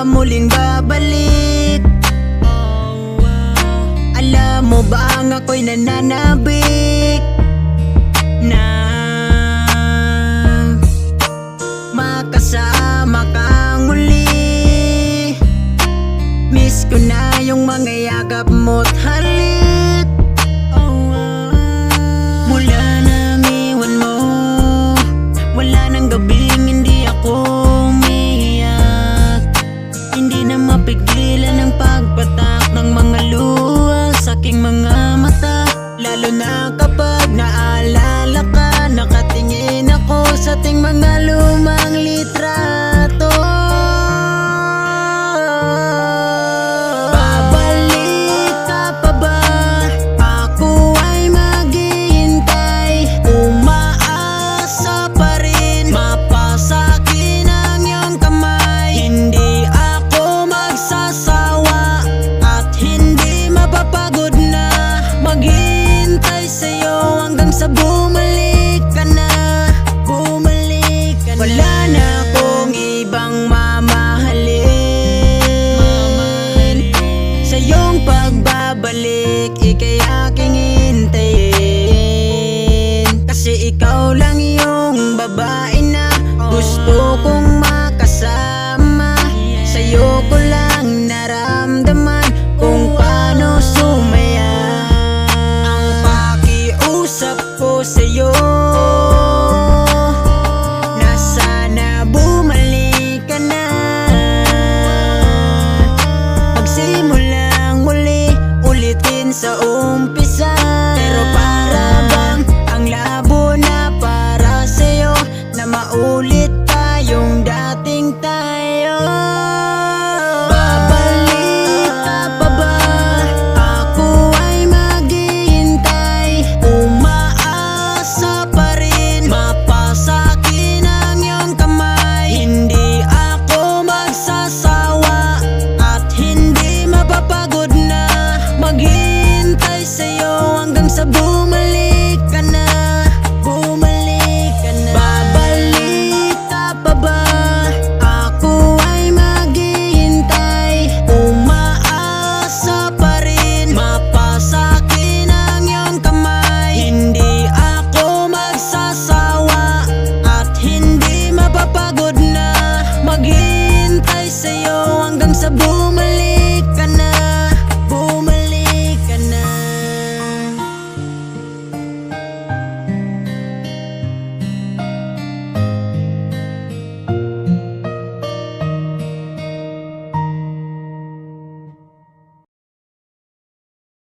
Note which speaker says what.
Speaker 1: muling babalik. Alam mo ba ang ako'y nananabik na makasama kang muli. Miss ko na yung mga yakap mo't halik. Mula nang iwan mo, wala nang gabing hindi ako umiyak. Hindi na mapigilan ang pagpatak ng mga luha sa aking mga mata. Lalo na kapag naalala ka, nakatingin ako sa ating mga lumang lita.